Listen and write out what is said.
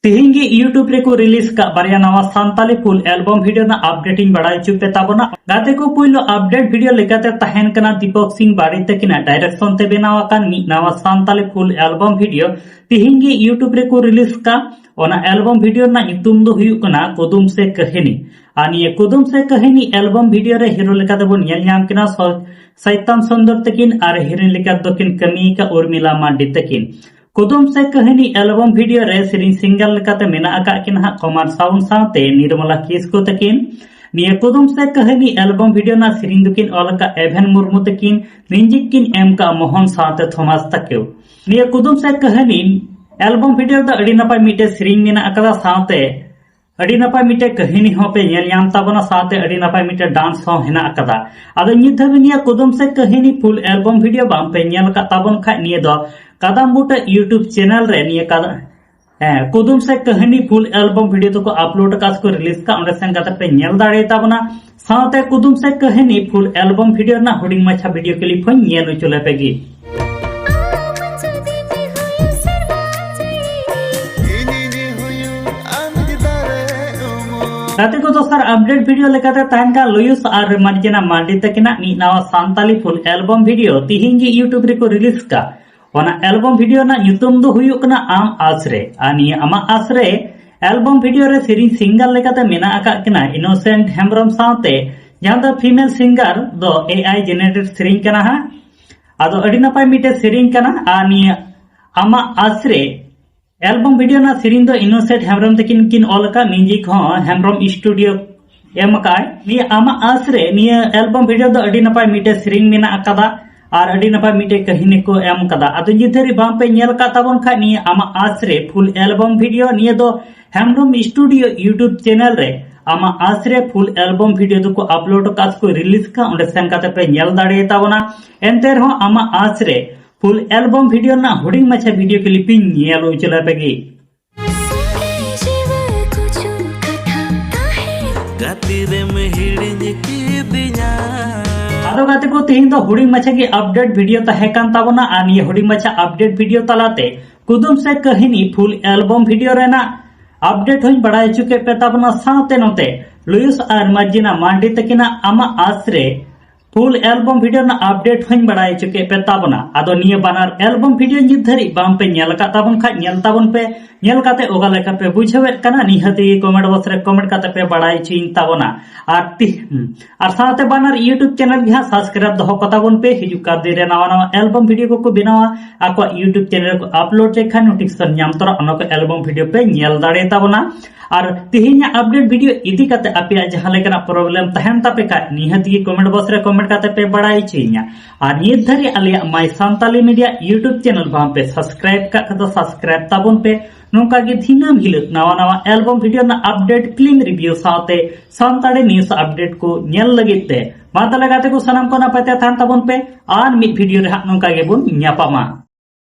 तेहन गे यूट्यूब रे को रिलीज का बारिया नवा सान्ताली फुल एल्बम वीडियो ना अपडेटिंग बड़ाई चुपे ताबोना गाते को पुइलो अपडेट वीडियो लेकाते तहन कना दीपक सिंह बाड़ी तकिना डायरेक्शन ते बेनावा कान मी नवा सान्ताली फुल एल्बम वीडियो तेहन गे यूट्यूब रे को रिलीज का ओना एल्बम वीडियो ना इतुम दो हुयु कना कुदुम से कहानी आनी कुदुम से कहानी एल्बम वीडियो रे हीरो लेकाते बोन नेल नाम किना सैतान सुंदर तकिन आर हीरोइन लेका दकिन कमी का उर्मिला मांडी तकिन कुदुम से कहानी एल्बम वीडियो रे सिरिंग सिंगल लेकाते मेना आका किन हा कमार साउंड साथे निर्मला किसको तकिन निया कुदुम से कहानी एल्बम वीडियो ना सिरिंग दुकिन अलका एभेन मुर्मू तकिन म्यूजिक किन एम का मोहन साथे थॉमस तकेव निया कुदुम से कहानी एल्बम वीडियो दा अडी नपाय मिटे सिरिंग मेना आका साथे अडी नपाय मिटे कहानी हो पे नेल याम ताबना साथे अडी नपाय मिटे डांस हो हेना आकादा आदो नित धबिनिया कुदुम से कहानी फुल एल्बम वीडियो बाम पे नेल का ताबन खा निया दो कदम बूटा यूट्यूब चैनल रे निया कदा कुदुम से कहानी फुल एल्बम वीडियो तो को अपलोड कास को रिलीज का ओंडे सेन गाते पे नेल दाड़े ताबना साथे कुदुम से कहानी फुल एल्बम वीडियो ना हुडिंग माछा वीडियो क्लिप हो नेल चले पेगी गाते को दोसर अपडेट वीडियो लेकाते तहन का लुयुस और मर्जिना मांडी तकिना मी नवा सान्ताली फुल एल्बम वीडियो तिहिन गे यूट्यूब रे को रिलीज का ओना एल्बम वीडियो ना ᱧᱩᱛᱩᱢ दो हुयुक कना आम आसरे आनी आमा आसरे एल्बम वीडियो रे सिरिंग सिंगर लेकाते मेना आका किना इनोसेंट हेम्ब्रम साथे जहां द फीमेल सिंगर दो एआई जनरेटेड सिरिंग कना हा आदो अडी नपाय मिटे सिरिंग कना आनी आमा आसरे एल्बम वीडियो ना सिरिंग दो इनोसेंट हेम्ब्रम तकिन किन अलका म्यूजिक हो हेम्ब्रम स्टूडियो एमकाय नि आमा आसरे नि एल्बम वीडियो दो अडी नपाय मिटे सिरिंग मेना आकादा और अडी नपाय मिटे कहानी को एम कदा आदो निधरी बाम पे नेल का ताबन खा नि आमा आसरे फुल एल्बम वीडियो निये दो हेम्ब्रम स्टूडियो यूट्यूब चैनल रे आमा आसरे फुल एल्बम वीडियो दो को अपलोड कास को रिलीज का ओंडे सेन काते पे नेल दाड़े ताबना एनते रहो आमा आसरे फुल एल्बम वीडियो ना हुडिंग माछा वीडियो क्लिपिंग नेल उचला पेगी आदो गाते को तेहिन दो हुडिंग माछा की अपडेट वीडियो तहे कान ताबना आर ये हुडिंग माछा अपडेट वीडियो तलाते कुदुम से कहानी फुल एल्बम वीडियो रेना अपडेट होई बड़ाई चुके पे ताबना साथे नोते लुयुस और मर्जिना मांडी तकिना आमा आसरे फुल एल्बम वीडियो ना अपडेट होई बड़ाई चुके पे ताबना आदो निये बानार एल्बम वीडियो नित धरी बाम पे नेल का ताबन खा नेल ताबन पे नेल काते ओगा लेका पे बुझावेत कना निहति कमेंट बॉक्स रे कमेंट काते पे बड़ाई चिन ताबना और साथे बानार यूट्यूब चैनल भी सब्सक्राइब दो कताबन पे हिजु का दे रे नवा नवा एल्बम वीडियो को बेनावा आको यूट्यूब चैनल को अपलोड लेखा नोटिफिकेशन नाम तोरा अनको एल्बम वीडियो पे नेल दाड़े ताबना और तिहिना अपडेट वीडियो इदी काते आपे जहां लेकना प्रॉब्लम तहन तापे का निहति कमेंट बॉक्स रे कमेंट काते पे बड़ाई चिन्या और नित धरी आलिया माय सान्ताली मीडिया यूट्यूब चैनल बाम पे सब्सक्राइब का खदा सब्सक्राइब ताबन पे नोका गे दिनाम हिलक नवा नवा एल्बम वीडियो ना अपडेट फिल्म रिव्यू साथे सान्ताली न्यूज़ अपडेट को नेल लगिते मा तले गाते को सनाम को ना पते थान ताबन पे आर मिड वीडियो रे नोका गे बुन न्यापामा।